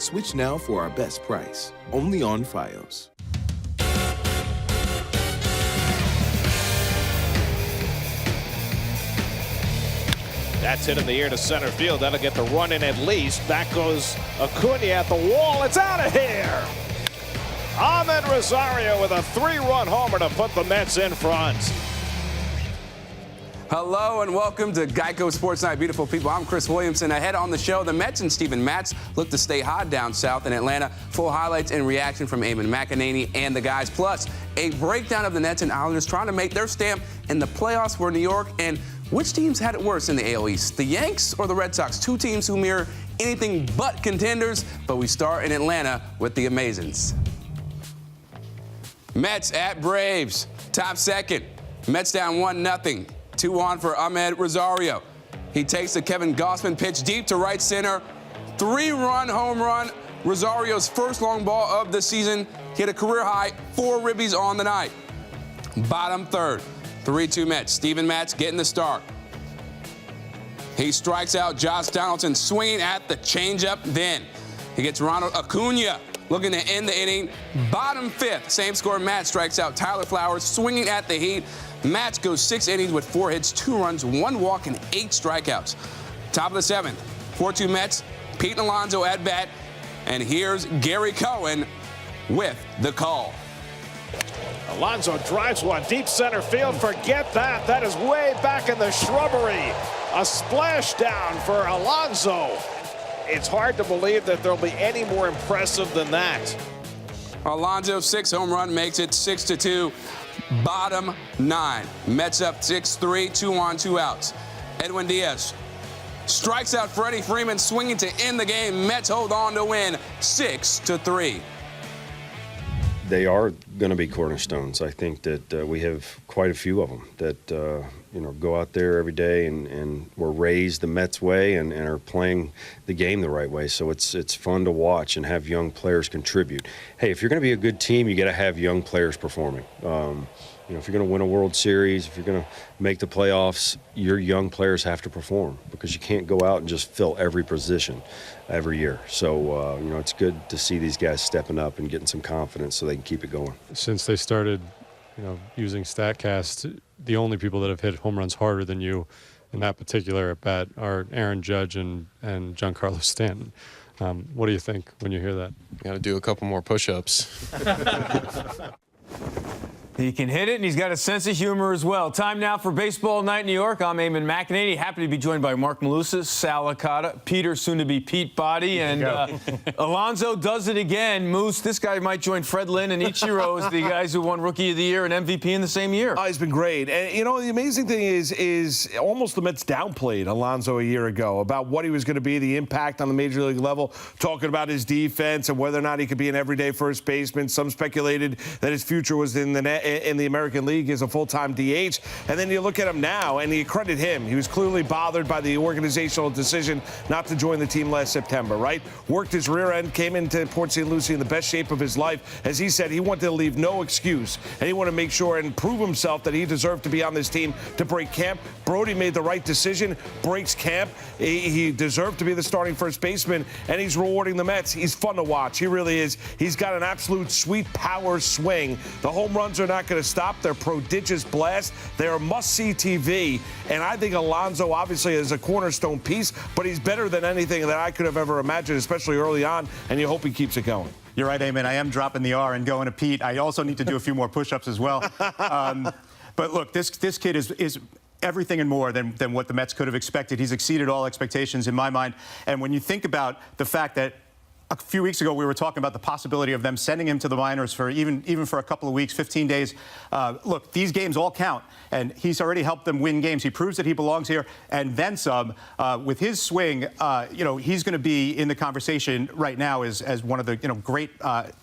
Switch now for our best price, only on Fios. That's hit in the air to center field. That'll get the run in at least. Back goes Acuna at the wall. It's out of here. Ahmed Rosario with a 3-run homer to put the Mets in front. Hello and welcome to Geico Sports Night, beautiful people. I'm Chris Williamson. Ahead on the show, the Mets and Steven Matz look to stay hot down south in Atlanta. Full highlights and reaction from Eamon McAnaney and the guys. Plus, a breakdown of the Nets and Islanders trying to make their stamp in the playoffs for New York. And which teams had it worse in the AL East, the Yanks or the Red Sox? Two teams who mirror anything but contenders. But we start in Atlanta with the Amazons. Mets at Braves. Top second. Mets down 1-0. 2 on for Ahmed Rosario. He takes the Kevin Gausman pitch deep to right center. 3-run home run. Rosario's first long ball of the season. Hit a career high 4 ribbies on the night. Bottom third. 3-2 Mets. Steven Matz getting the start. He strikes out Josh Donaldson swinging at the changeup. Then he gets Ronald Acuna looking to end the inning. Bottom fifth. Same score. Matz strikes out Tyler Flowers swinging at the Heat. Matz goes 6 innings with 4 hits, 2 runs, 1 walk, and 8 strikeouts. Top of the 7th. 4-2 Mets. Pete Alonso at bat. And here's Gary Cohen with the call. Alonso drives one deep center field. Forget that. That is way back in the shrubbery. A splashdown for Alonso. It's hard to believe that there'll be any more impressive than that. Alonso's 6th home run makes it 6-2. Bottom 9. Mets up 6-3, 2 on, 2 outs. Edwin Diaz strikes out Freddie Freeman swinging to end the game. Mets hold on to win 6-3. They are going to be cornerstones. I think that we have quite a few of them that go out there every day and were raised the Mets way and are playing the game the right way. So it's fun to watch and have young players contribute. Hey, if you're going to be a good team, you got to have young players performing. If you're going to win a World Series, if you're going to make the playoffs, your young players have to perform because you can't go out and just fill every position every year. So, it's good to see these guys stepping up and getting some confidence so they can keep it going. Since they started, using StatCast, the only people that have hit home runs harder than you in that particular at bat are Aaron Judge and Giancarlo Stanton. What do you think when you hear that? Got to do a couple more push-ups. He can hit it, and he's got a sense of humor as well. Time now for Baseball Night in New York. I'm Eamon McAnaney. Happy to be joined by Mark Malusis, Sal Licata, Peter, soon-to-be Pete Body, and Alonso does it again. Moose, this guy might join Fred Lynn and Ichiro as the guys who won Rookie of the Year and MVP in the same year. Oh, he's been great. And, the amazing thing is almost the Mets downplayed Alonso a year ago about what he was going to be, the impact on the Major League level, talking about his defense and whether or not he could be an everyday first baseman. Some speculated that his future was in the American League as a full-time DH. And then you look at him now, and you credit him. He was clearly bothered by the organizational decision not to join the team last September, right? Worked his rear end, came into Port St. Lucie in the best shape of his life. As he said, he wanted to leave no excuse, and he wanted to make sure and prove himself that he deserved to be on this team to break camp. Brody made the right decision, breaks camp. He deserved to be the starting first baseman, and he's rewarding the Mets. He's fun to watch. He really is. He's got an absolute sweet power swing. The home runs are not going to stop. They're prodigious blasts. They're must-see TV. And I think Alonso obviously is a cornerstone piece, but he's better than anything that I could have ever imagined, especially early on, and you hope he keeps it going. You're right, Eamon. I am dropping the R and going to Pete. I also need to do a few more push-ups as well. But look, this kid is everything and more than what the Mets could have expected. He's exceeded all expectations in my mind. And when you think about the fact that a few weeks ago, we were talking about the possibility of them sending him to the minors for even for a couple of weeks, 15 days. Look, these games all count, and he's already helped them win games. He proves that he belongs here, and then some. With his swing, he's going to be in the conversation right now as one of the great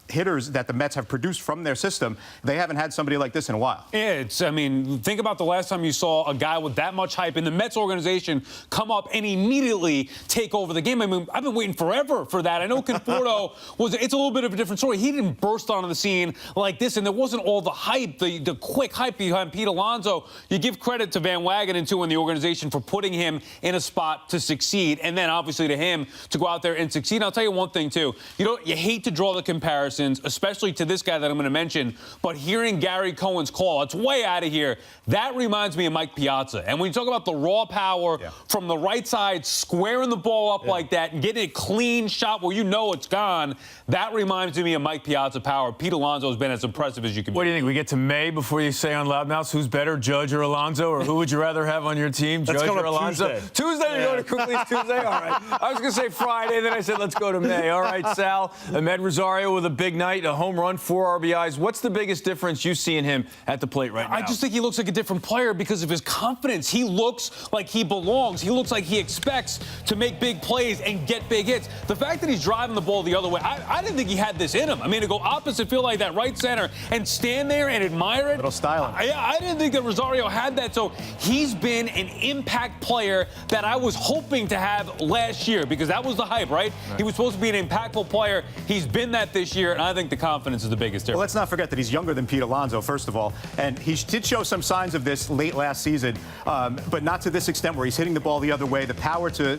hitters that the Mets have produced from their system. They haven't had somebody like this in a while. Yeah, think about the last time you saw a guy with that much hype in the Mets organization come up and immediately take over the game. I mean, I've been waiting forever for that. I know it can Conforto it's a little bit of a different story. He didn't burst onto the scene like this, and there wasn't all the hype, the quick hype behind Pete Alonso. You give credit to Van Wagenen, too, and the organization for putting him in a spot to succeed, and then obviously to him to go out there and succeed. And I'll tell you one thing, too. You hate to draw the comparisons, especially to this guy that I'm going to mention, but hearing Gary Cohen's call, it's way out of here. That reminds me of Mike Piazza. And when you talk about the raw power from the right side, squaring the ball up like that and getting a clean shot where you know it's gone, that reminds me of Mike Piazza power. Pete Alonso has been as impressive as you can be. What do you think? We get to May before you say on Loudmouth who's better, Judge or Alonso, or who would you rather have on your team, Judge or Alonso? Tuesday, you're going to quickly Tuesday? All right. I was going to say Friday, then I said let's go to May. All right, Sal. Amed Rosario with a big night, a home run, 4 RBIs. What's the biggest difference you see in him at the plate right now? I just think he looks like a different player because of his confidence. He looks like he belongs. He looks like he expects to make big plays and get big hits. The fact that he's driving the ball the other way, I didn't think he had this in him. I mean, to go opposite field like that, right center, and stand there and admire it. A little styling. I didn't think that Rosario had that. So he's been an impact player that I was hoping to have last year because that was the hype, right? He was supposed to be an impactful player. He's been that this year, and I think the confidence is the biggest difference. Well, let's not forget that he's younger than Pete Alonso, first of all, and he did show some signs of this late last season, but not to this extent where he's hitting the ball the other way. The power to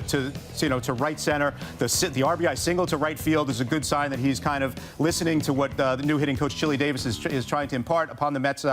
right center, the RBI single to right field is a good sign that he's kind of listening to what the new hitting coach Chili Davis is trying to impart upon the Mets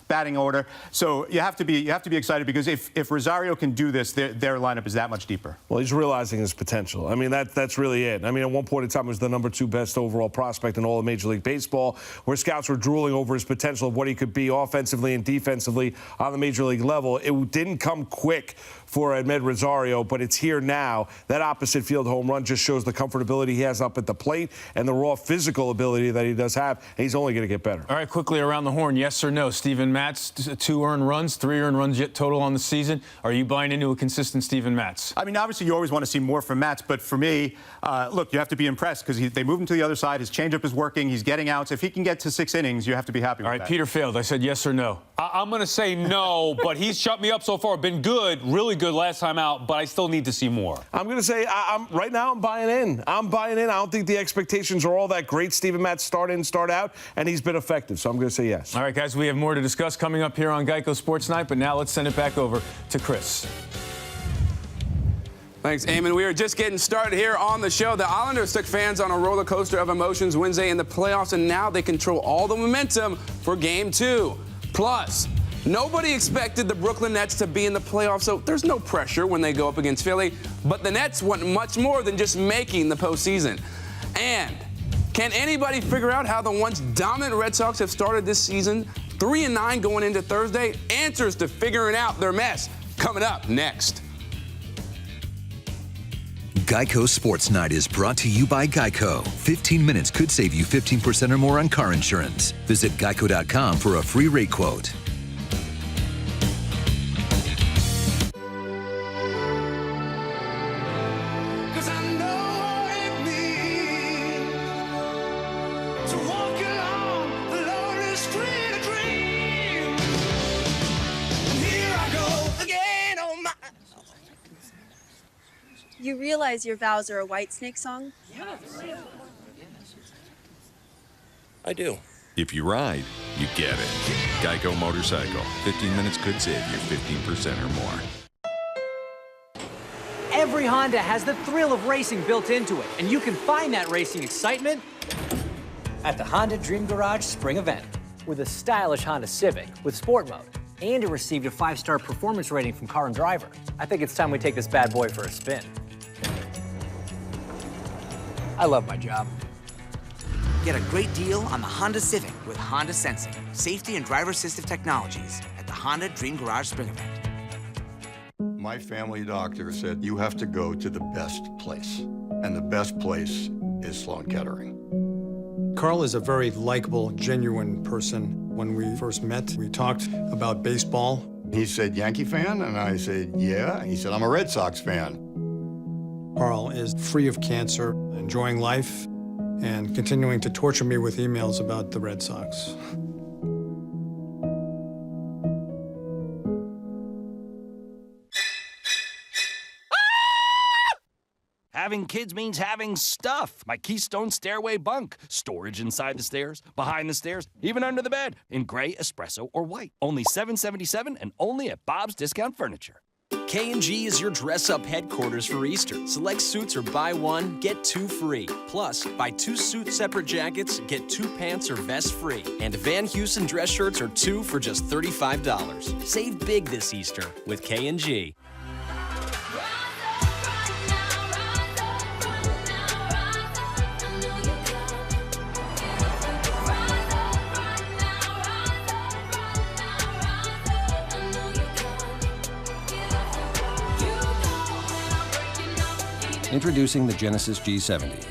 batting order. So you have to be excited because if Rosario can do this, their lineup is that much deeper. Well, he's realizing his potential. I mean, that's really it. I mean, at one point in time, he was the #2 best overall prospect in all of Major League Baseball, where scouts were drooling over his potential of what he could be offensively and defensively on the Major League level. It didn't come quick for Amed Rosario, but it's here now. That opposite field home run just shows the comfortability he has up at the plate and the raw physical ability that he does have, and he's only going to get better. All right, quickly around the horn, yes or no? Steven Matz, 2 earned runs, 3 earned runs yet total on the season. Are you buying into a consistent Steven Matz? I mean, obviously, you always want to see more from Matz, but for me, look, you have to be impressed because they moved him to the other side. His changeup is working. He's getting outs. If he can get to 6 innings, you have to be happy with that. All right, Peter failed. I said yes or no. I'm going to say no, but he's shut me up so far. Been good, really good last time out, but I still need to see more. I'm going to say, right now, I'm buying in. I don't think the expectations are all that great. Steven Matz start in, start out, and he's been effective, so I'm going to say yes. All right, guys, we have more to discuss coming up here on Geico Sports Night, but now let's send it back over to Chris. Thanks, Eamon. We are just getting started here on the show. The Islanders took fans on a roller coaster of emotions Wednesday in the playoffs, and now they control all the momentum for Game 2. Plus, nobody expected the Brooklyn Nets to be in the playoffs, so there's no pressure when they go up against Philly. But the Nets want much more than just making the postseason. And can anybody figure out how the once dominant Red Sox have started this season? 3-9 going into Thursday. Answers to figuring out their mess coming up next. Geico Sports Night is brought to you by Geico. 15 minutes could save you 15% or more on car insurance. Visit geico.com for a free rate quote. You realize your vows are a Whitesnake song? I do. If you ride, you get it. Geico Motorcycle. 15 minutes could save you 15% or more. Every Honda has the thrill of racing built into it, and you can find that racing excitement at the Honda Dream Garage Spring Event. With a stylish Honda Civic with Sport Mode, and it received a 5-star performance rating from Car and Driver. I think it's time we take this bad boy for a spin. I love my job. Get a great deal on the Honda Civic with Honda Sensing, safety and driver assistive technologies at the Honda Dream Garage Spring Event. My family doctor said you have to go to the best place, and the best place is Sloan Kettering. Carl is a very likable, genuine person. When we first met, we talked about baseball. He said, Yankee fan? And I said, yeah. He said, I'm a Red Sox fan. Carl is free of cancer, enjoying life, and continuing to torture me with emails about the Red Sox. having kids means having stuff. My Keystone Stairway bunk. Storage inside the stairs, behind the stairs, even under the bed. In gray, espresso, or white. Only $7.77 and only at Bob's Discount Furniture. K&G is your dress-up headquarters for Easter. Select suits are buy one, get two free. Plus, buy 2 suit separate jackets, get 2 pants or vests free. And Van Heusen dress shirts are 2 for just $35. Save big this Easter with K&G. Introducing the Genesis G70,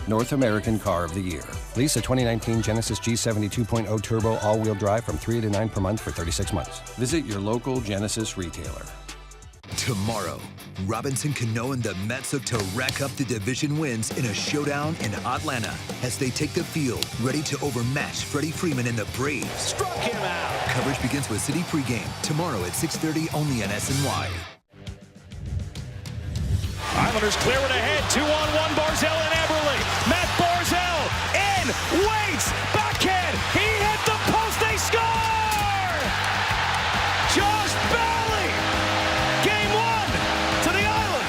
North American Car of the Year. Lease a 2019 Genesis G70 2.0 Turbo all-wheel drive from $389 per month for 36 months. Visit your local Genesis retailer. Tomorrow, Robinson Cano and the Mets look to rack up the division wins in a showdown in Atlanta as they take the field, ready to overmatch Freddie Freeman and the Braves. Struck him out. Coverage begins with City pregame tomorrow at 6:30 only on SNY. Islanders clear it ahead. 2-on-1, Barzell and Eberle. Matt Barzell in, waits, backhand. He hit the post. They score! Just barely. Game 1 to the Island.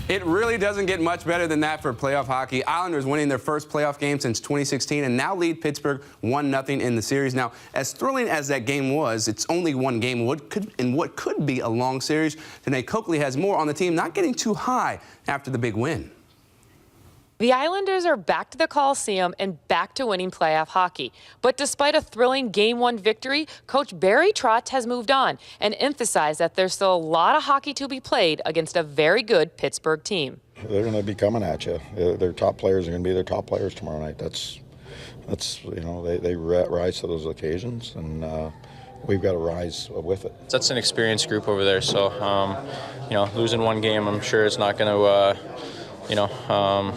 It really doesn't get much better than that for playoff hockey. Islanders winning their first playoff game since 2016 and now lead Pittsburgh 1-0 in the series. Now, as thrilling as that game was, it's only one game in what could be a long series. Janae Coakley has more on the team not getting too high after the big win. The Islanders are back to the Coliseum and back to winning playoff hockey. But despite a thrilling Game 1 victory, Coach Barry Trotz has moved on and emphasized that there's still a lot of hockey to be played against a very good Pittsburgh team. They're going to be coming at you. Their top players are going to be their top players tomorrow night. That's you know, they rise to those occasions, and we've got to rise with it. That's an experienced group over there, so you know, losing one game, I'm sure it's not going to you know,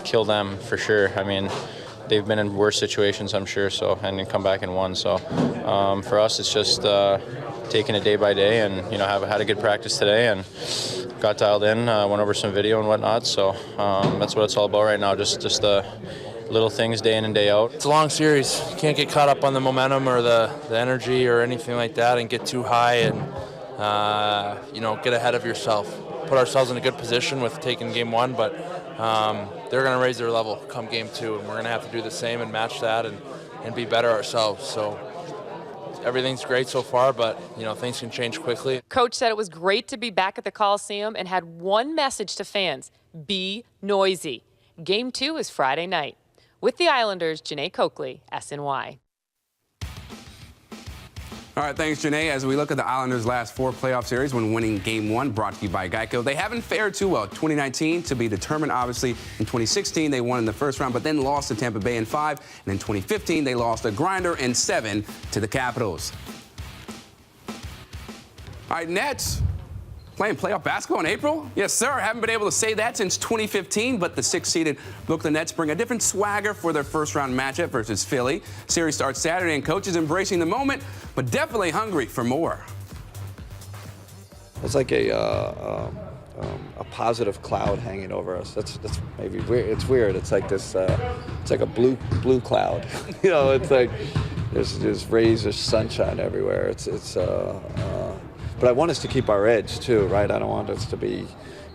kill them for sure. I mean, they've been in worse situations, I'm sure, so, and then come back and won. So for us, it's just taking it day by day, and you know, had a good practice today and got dialed in, went over some video and whatnot. So that's what it's all about right now. Just the little things day in and day out. It's a long series. You can't get caught up on the momentum or the energy or anything like that and get too high and you know, get ahead of yourself. Put ourselves in a good position with taking Game 1, but they're going to raise their level come Game 2, and we're going to have to do the same and match that and be better ourselves. So everything's great so far, but you know, things can change quickly. Coach said it was great to be back at the Coliseum and had one message to fans: be noisy. Game 2 is Friday night. With the Islanders, Janae Coakley, SNY. All right, thanks, Janae. As we look at the Islanders' last 4 playoff series when winning Game 1, brought to you by Geico, they haven't fared too well. 2019 to be determined, obviously. In 2016, they won in the first round, but then lost to Tampa Bay in 5. And in 2015, they lost a grinder in 7 to the Capitals. All right, Nets playing playoff basketball in April? Yes, sir. Haven't been able to say that since 2015, but the 6th-seeded Brooklyn Nets bring a different swagger for their first-round matchup versus Philly. Series starts Saturday, and coach is embracing the moment, but definitely hungry for more. It's like a positive cloud hanging over us. That's maybe weird. It's weird. It's like this. It's like a blue cloud. You know, it's like there's rays of sunshine everywhere. But I want us to keep our edge too, right? I don't want us to be,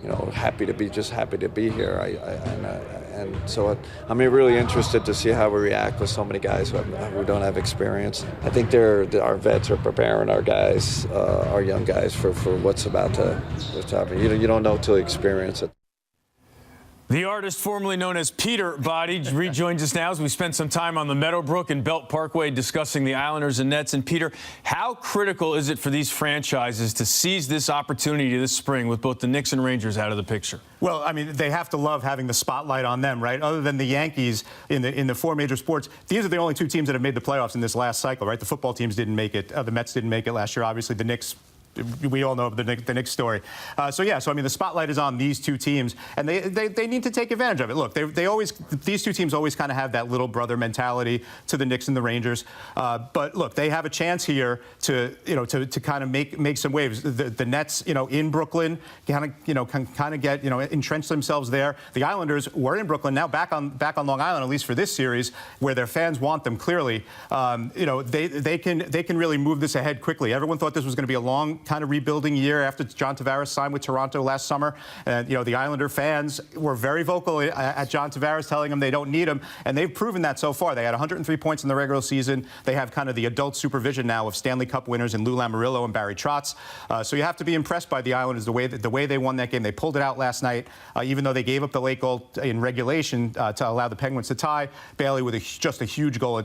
you know, happy to be here. And so I'm really interested to see how we react with so many guys who don't have experience. I think our vets are preparing our guys, our young guys, for what's about to happen. You don't know till you experience it. The artist formerly known as Peter Body rejoins us now as we spend some time on the Meadowbrook and Belt Parkway discussing the Islanders and Nets. And Peter, how critical is it for these franchises to seize this opportunity this spring with both the Knicks and Rangers out of the picture? Well, I mean, they have to love having the spotlight on them, right? Other than the Yankees in the 4 major sports, these are the only 2 teams that have made the playoffs in this last cycle, right? The football teams didn't make it. The Mets didn't make it last year. Obviously, the Knicks we all know the Knicks story. So I mean, the spotlight is on these two teams, and they need to take advantage of it. Look, these two teams always kind of have that little brother mentality to the Knicks and the Rangers. But look, they have a chance here to kind of make some waves. The Nets, in Brooklyn, can get entrench themselves there. The Islanders were in Brooklyn, now back on Long Island, at least for this series, where their fans want them clearly. They can really move this ahead quickly. Everyone thought this was going to be a long kind of rebuilding year after John Tavares signed with Toronto last summer. And the Islander fans were very vocal at John Tavares, telling him they don't need him, and they've proven that so far. They had 103 points in the regular season. They have kind of the adult supervision now of Stanley Cup winners in Lou Lamoriello and Barry Trotz. So you have to be impressed by the Islanders the way they won that game. They pulled it out last night, even though they gave up the late goal in regulation to allow the Penguins to tie. Bailey with just a huge goal,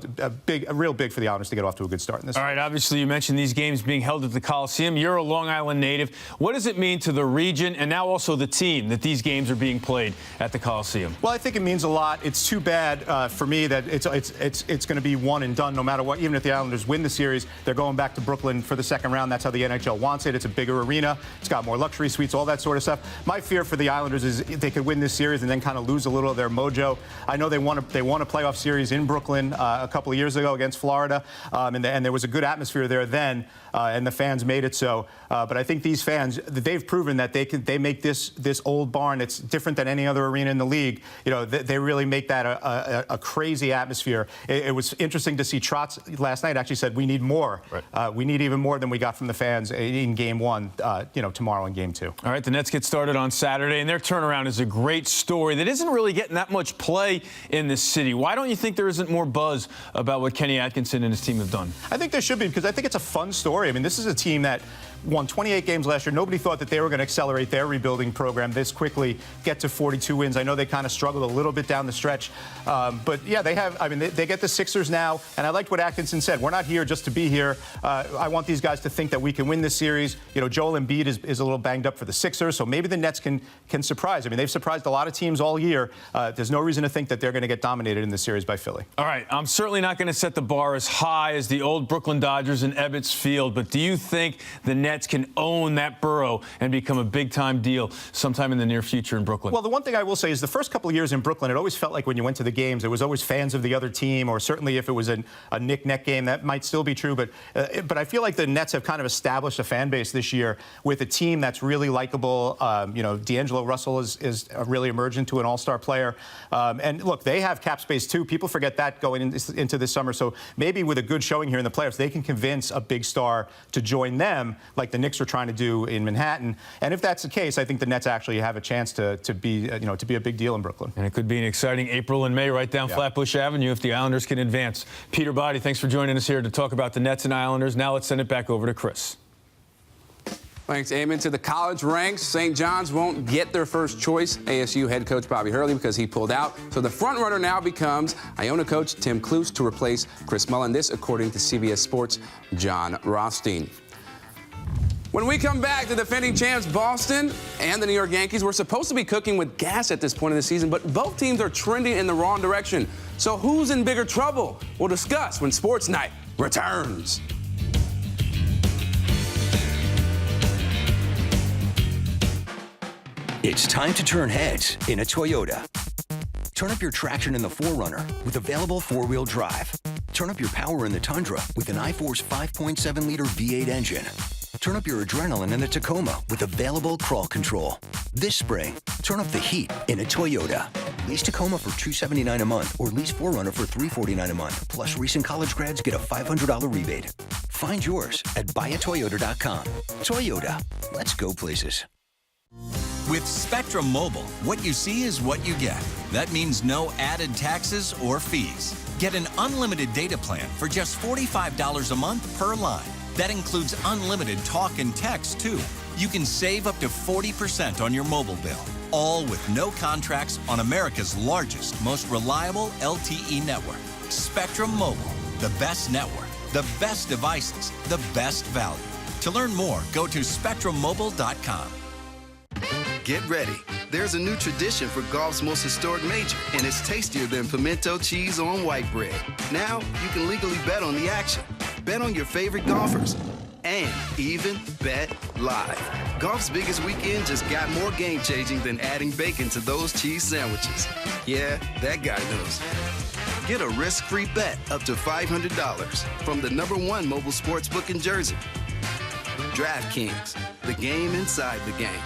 real big for the Islanders to get off to a good start in this. All right, obviously you mentioned these games being held at the Coliseum. You're a Long Island native. What does it mean to the region and now also the team that these games are being played at the Coliseum? Well, I think it means a lot. It's too bad for me that it's going to be one and done no matter what. Even if the Islanders win the series, they're going back to Brooklyn for the second round. That's how the NHL wants it. It's a bigger arena. It's got more luxury suites, all that sort of stuff. My fear for the Islanders is they could win this series and then kind of lose a little of their mojo. I know they won a playoff series in Brooklyn a couple of years ago against Florida, and there was a good atmosphere there then, and the fans made it so. But I think these fans, they've proven that they make this old barn. It's different than any other arena in the league. They really make that a crazy atmosphere. It was interesting to see Trotz last night actually said we need more. Right. We need even more than we got from the fans in Game 1. Tomorrow in Game 2. All right, the Nets get started on Saturday, and their turnaround is a great story that isn't really getting that much play in this city. Why don't you think there isn't more buzz about what Kenny Atkinson and his team have done? I think there should be, because I think it's a fun story. I mean, this is a team that won 28 games last year. Nobody thought that they were going to accelerate their rebuilding program this quickly, get to 42 wins. I know they kind of struggled a little bit down the stretch. But, yeah, they get the Sixers now. And I liked what Atkinson said. We're not here just to be here. I want these guys to think that we can win this series. Joel Embiid is a little banged up for the Sixers, so maybe the Nets can surprise. I mean, they've surprised a lot of teams all year. There's no reason to think that they're going to get dominated in this series by Philly. All right, I'm certainly not going to set the bar as high as the old Brooklyn Dodgers in Ebbets Field, but do you think the Nets can own that borough and become a big-time deal sometime in the near future in Brooklyn? Well, the one thing I will say is the first couple of years in Brooklyn, it always felt like when you went to the games, there was always fans of the other team, or certainly if it was a Knick-Knack game, that might still be true. But I feel like the Nets have kind of established a fan base this year with a team that's really likable. D'Angelo Russell is really emerged into an all-star player. And look, they have cap space too. People forget that going into this summer. So maybe with a good showing here in the playoffs, they can convince a big star to join them, like the Knicks are trying to do in Manhattan. And if that's the case, I think the Nets actually have a chance to be a big deal in Brooklyn. And it could be an exciting April and May right down Flatbush Avenue if the Islanders can advance. Peter Boddy, thanks for joining us here to talk about the Nets and Islanders. Now let's send it back over to Chris. Thanks, Eamon. To the college ranks, St. John's won't get their first choice ASU head coach Bobby Hurley because he pulled out. So the front runner now becomes Iona coach Tim Cluess to replace Chris Mullin. This, according to CBS Sports' John Rothstein. When we come back, the defending champs Boston and the New York Yankees were supposed to be cooking with gas at this point of the season, but both teams are trending in the wrong direction. So who's in bigger trouble? We'll discuss when Sports Night returns. It's time to turn heads in a Toyota. Turn up your traction in the 4Runner with available four-wheel drive. Turn up your power in the Tundra with an iForce 5.7-liter V8 engine. Turn up your adrenaline in the Tacoma with available crawl control. This spring, turn up the heat in a Toyota. Lease Tacoma for $279 a month or lease 4Runner for $349 a month. Plus, recent college grads get a $500 rebate. Find yours at buyatoyota.com. Toyota, let's go places. With Spectrum Mobile, what you see is what you get. That means no added taxes or fees. Get an unlimited data plan for just $45 a month per line. That includes unlimited talk and text, too. You can save up to 40% on your mobile bill, all with no contracts on America's largest, most reliable LTE network. Spectrum Mobile, the best network, the best devices, the best value. To learn more, go to SpectrumMobile.com. Get ready. There's a new tradition for golf's most historic major, and it's tastier than pimento cheese on white bread. Now, you can legally bet on the action. Bet on your favorite golfers, and even bet live. Golf's biggest weekend just got more game-changing than adding bacon to those cheese sandwiches. Yeah, that guy knows. Get a risk-free bet up to $500 from the #1 mobile sportsbook in Jersey. DraftKings, the game inside the game.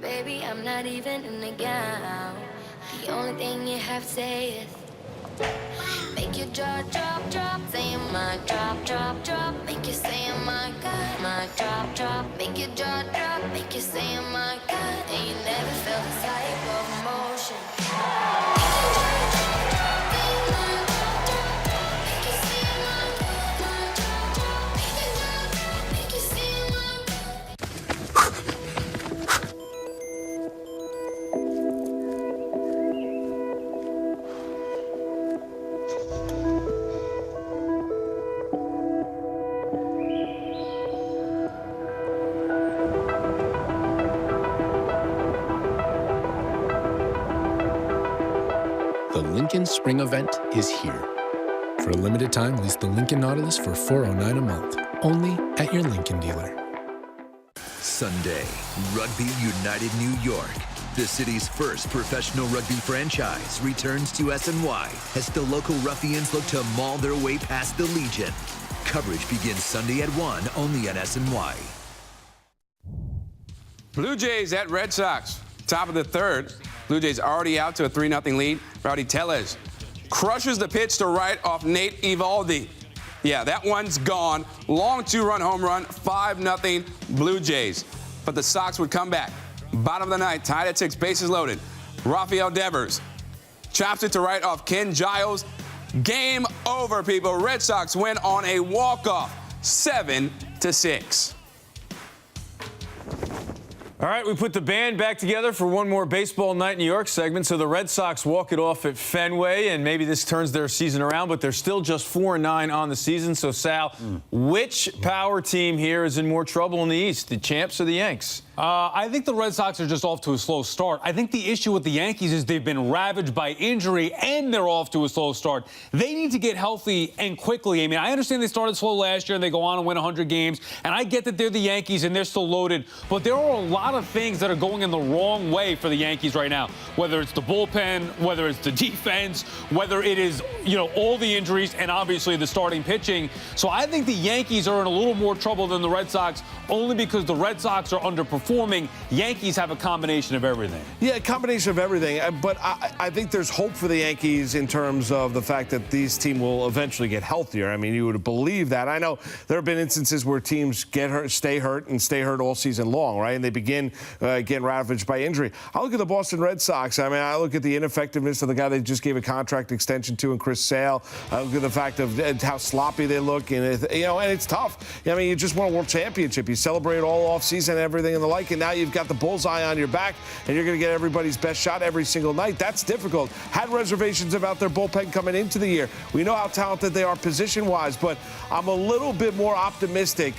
Baby, I'm not even in the gown. The only thing you have to say is make your jaw drop, drop, saying my drop, drop, drop, make you say my God, my drop, drop, make your jaw drop, make you say my God, and you never felt this type of emotion. The Lincoln Spring Event is here. For a limited time, lease the Lincoln Nautilus for $409 a month, only at your Lincoln dealer. Sunday, Rugby United New York. The city's first professional rugby franchise returns to SNY as the local Ruffians look to maul their way past the Legion. Coverage begins Sunday at 1, only on SNY. Blue Jays at Red Sox. Top of the third. Blue Jays already out to a 3-0 lead. Rowdy Tellez crushes the pitch to right off Nate Eovaldi. Yeah, that one's gone. Long 2-run home run, 5-0 Blue Jays. But the Sox would come back. Bottom of the ninth, tied at 6, bases loaded. Rafael Devers chops it to right off Ken Giles. Game over, people. Red Sox win on a walk-off, 7-6. All right, we put the band back together for one more Baseball Night New York segment. So the Red Sox walk it off at Fenway, and maybe this turns their season around, but they're still just 4-9 on the season. So, Sal, which power team here is in more trouble in the East, the Champs or the Yanks? I think the Red Sox are just off to a slow start. I think the issue with the Yankees is they've been ravaged by injury and they're off to a slow start. They need to get healthy and quickly. I mean, I understand they started slow last year and they go on and win 100 games, and I get that they're the Yankees and they're still loaded, but there are a lot of things that are going in the wrong way for the Yankees right now, whether it's the bullpen, whether it's the defense, whether it is, all the injuries and obviously the starting pitching. So I think the Yankees are in a little more trouble than the Red Sox, only because the Red Sox are underperforming. Yankees have a combination of everything. Yeah, a combination of everything. But I think there's hope for the Yankees in terms of the fact that this team will eventually get healthier. I mean, you would believe that. I know there have been instances where teams get hurt, stay hurt all season long, right? And they begin getting ravaged by injury. I look at the Boston Red Sox. I mean, I look at the ineffectiveness of the guy they just gave a contract extension to, and Chris Sale. I look at the fact of how sloppy they look, and it's tough. I mean, you just won a world championship. You celebrate all offseason and everything and the like, and now you've got the bullseye on your back, and you're going to get everybody's best shot every single night. That's difficult. Had reservations about their bullpen coming into the year. We know how talented they are position-wise, but I'm a little bit more optimistic,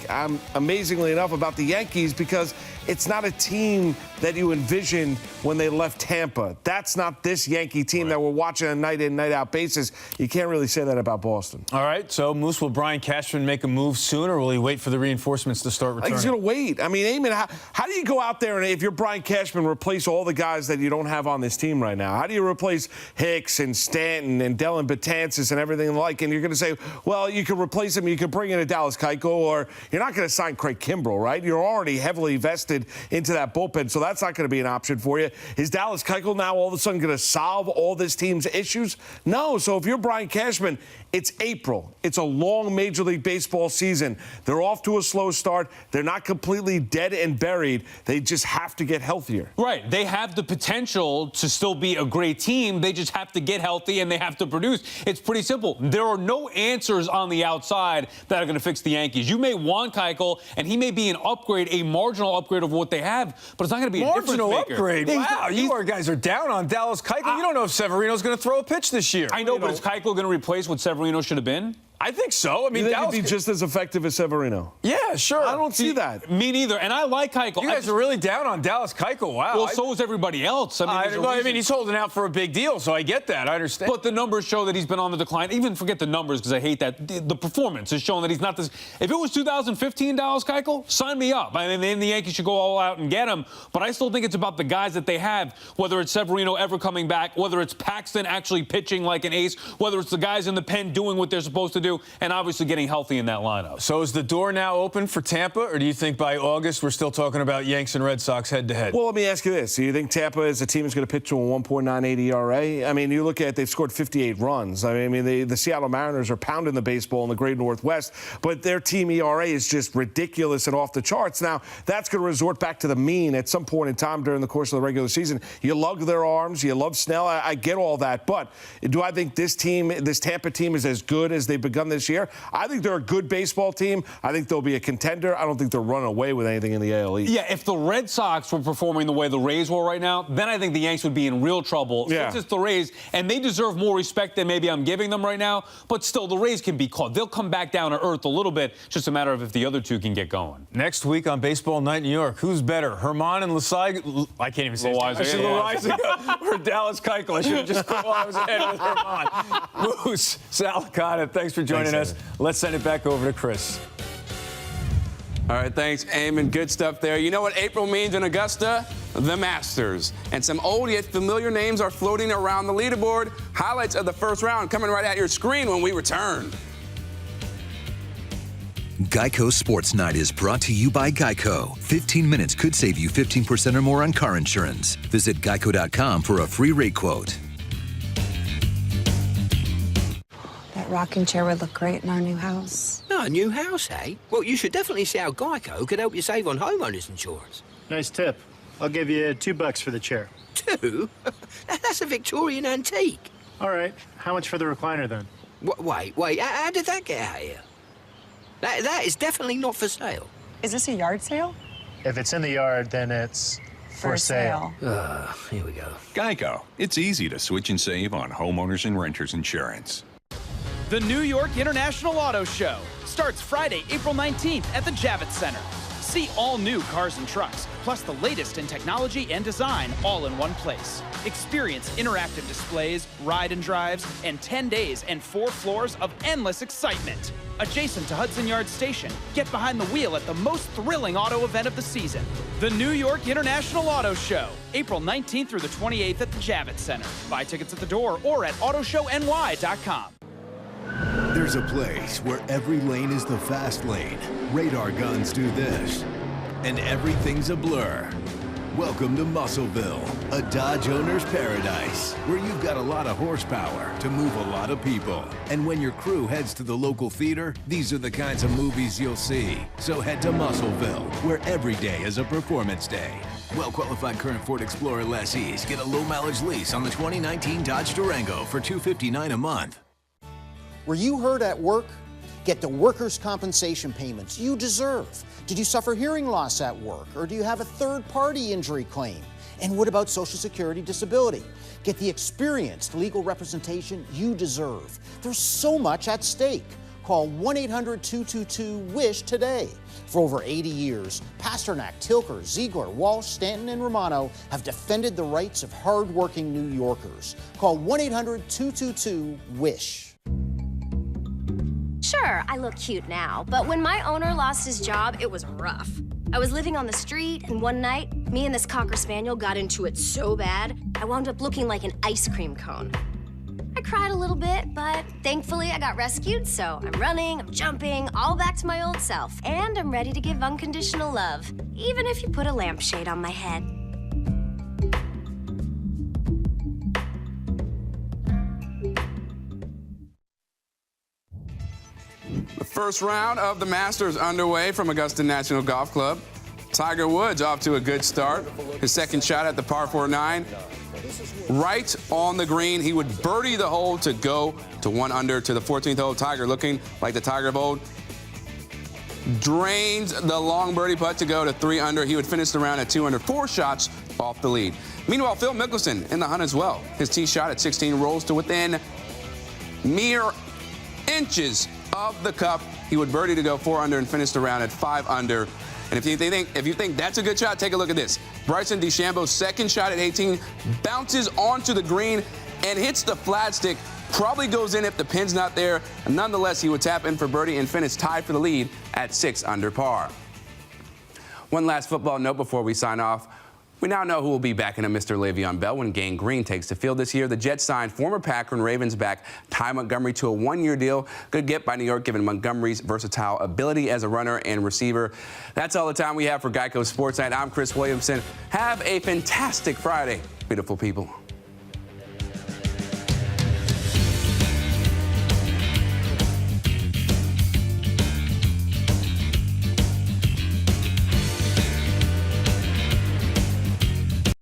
amazingly enough, about the Yankees because it's not a team that you envisioned when they left Tampa. That's not this Yankee team that we're watching on a night-in, night-out basis. You can't really say that about Boston. All right, so Moose, will Brian Cashman make a move soon, or will he wait for the reinforcements to start returning? He's going to wait. I mean, Eamon, how do you go out there and, if you're Brian Cashman, replace all the guys that you don't have on this team right now? How do you replace Hicks and Stanton and Dellin Betances and everything like? And you're going to say, well, you can replace him. You can bring in a Dallas Keuchel, or you're not going to sign Craig Kimbrell, right? You're already heavily vested into that bullpen, so that's not going to be an option for you. Is Dallas Keuchel now all of a sudden going to solve all this team's issues? No. So if you're Brian Cashman, it's April. It's a long Major League Baseball season. They're off to a slow start. They're not completely dead and buried. They just have to get healthier. Right. They have the potential to still be a great team. They just have to get healthy and they have to produce. It's pretty simple. There are no answers on the outside that are going to fix the Yankees. You may want Keuchel, and he may be an upgrade, a marginal upgrade of what they have, but it's not going to be a marginal difference maker. Upgrade. Wow, you guys are down on Dallas Keuchel. You don't know if Severino's going to throw a pitch this year. I know, but is Keuchel going to replace what Severino should have been? I think so. I mean, you think Dallas he'd be just as effective as Severino? Yeah, sure. I don't see that. Me neither. And I like Keuchel. You guys are really down on Dallas Keuchel. Wow. Well, so is everybody else. I mean, he's holding out for a big deal, so I get that. I understand. But the numbers show that he's been on the decline. Even forget the numbers because I hate that. The performance is showing that he's not this. If it was 2015 Dallas Keuchel, sign me up. I mean, then the Yankees should go all out and get him. But I still think it's about the guys that they have, whether it's Severino ever coming back, whether it's Paxton actually pitching like an ace, whether it's the guys in the pen doing what they're supposed to do, and obviously getting healthy in that lineup. So is the door now open for Tampa, or do you think by August we're still talking about Yanks and Red Sox head-to-head? Well, let me ask you this. Do you think Tampa as a team is going to pitch to a 1.98 ERA? I mean, you look at they've scored 58 runs. I mean, the Seattle Mariners are pounding the baseball in the Great Northwest, but their team ERA is just ridiculous and off the charts. Now, that's going to resort back to the mean at some point in time during the course of the regular season. You lug their arms. You love Snell. I get all that. But do I think this Tampa team is as good as they've begun this year? I think they're a good baseball team. I think they'll be a contender. I don't think they'll run away with anything in the AL East. Yeah, if the Red Sox were performing the way the Rays were right now, then I think the Yanks would be in real trouble. Yeah. Since it's the Rays, and they deserve more respect than maybe I'm giving them right now, but still, the Rays can be caught. They'll come back down to earth a little bit. It's just a matter of if the other two can get going. Next week on Baseball Night in New York, who's better, Herman and Loaizaga? I can't even say Loaizaga or Dallas Keuchel. I should have just called I was ahead with Herman. Moose, Sal Licata, thanks for joining us. Let's send it back over to Chris. All right, thanks, Eamon. Good stuff there. You know what April means in Augusta? The Masters. And some old yet familiar names are floating around the leaderboard. Highlights of the first round coming right at your screen when we return. Geico Sports Night is brought to you by Geico. 15 minutes could save you 15% or more on car insurance. Visit geico.com for a free rate quote. That rocking chair would look great in our new house. Oh, a new house, eh? Well, you should definitely see how Geico could help you save on homeowners insurance. Nice tip. I'll give you $2 for the chair. 2? That's a Victorian antique. All right. How much for the recliner, then? Wait. How did that get out here? That is definitely not for sale. Is this a yard sale? If it's in the yard, then it's for sale. Here we go. Geico. It's easy to switch and save on homeowners and renters insurance. The New York International Auto Show starts Friday, April 19th at the Javits Center. See all new cars and trucks, plus the latest in technology and design, all in one place. Experience interactive displays, ride and drives, and 10 days and 4 floors of endless excitement. Adjacent to Hudson Yards Station, get behind the wheel at the most thrilling auto event of the season. The New York International Auto Show, April 19th through the 28th at the Javits Center. Buy tickets at the door or at autoshowny.com. There's a place where every lane is the fast lane. Radar guns do this, and everything's a blur. Welcome to Muscleville, a Dodge owner's paradise, where you've got a lot of horsepower to move a lot of people. And when your crew heads to the local theater, these are the kinds of movies you'll see. So head to Muscleville, where every day is a performance day. Well-qualified current Ford Explorer lessees get a low-mileage lease on the 2019 Dodge Durango for $259 a month. Were you hurt at work? Get the workers' compensation payments you deserve. Did you suffer hearing loss at work, or do you have a third-party injury claim? And what about Social Security disability? Get the experienced legal representation you deserve. There's so much at stake. Call 1-800-222-WISH today. For over 80 years, Pasternak, Tilker, Ziegler, Walsh, Stanton, and Romano have defended the rights of hard-working New Yorkers. Call 1-800-222-WISH. Sure, I look cute now, but when my owner lost his job, it was rough. I was living on the street, and one night, me and this Cocker Spaniel got into it so bad, I wound up looking like an ice cream cone. I cried a little bit, but thankfully I got rescued, so I'm running, I'm jumping, all back to my old self. And I'm ready to give unconditional love, even if you put a lampshade on my head. The first round of the Masters underway from Augusta National Golf Club. Tiger Woods off to a good start. His second shot at the par 4-9. Right on the green, he would birdie the hole to go to 1 under to the 14th hole. Tiger looking like the Tiger of old. Drains the long birdie putt to go to 3 under. He would finish the round at 2 under, 4 shots off the lead. Meanwhile, Phil Mickelson in the hunt as well. His tee shot at 16 rolls to within mere inches of the cup. He would birdie to go 4 under and finish the round at 5 under. And if you think that's a good shot, take a look at this. Bryson DeChambeau's second shot at 18 bounces onto the green and hits the flat stick. Probably goes in if the pin's not there. Nonetheless, he would tap in for birdie and finish tied for the lead at 6 under par. One last football note before we sign off. We now know who will be backing a Mr. Le'Veon Bell when Gang Green takes the field this year. The Jets signed former Packer and Ravens back Ty Montgomery to a 1-year deal. Good get by New York, given Montgomery's versatile ability as a runner and receiver. That's all the time we have for Geico Sports Night. I'm Chris Williamson. Have a fantastic Friday, beautiful people.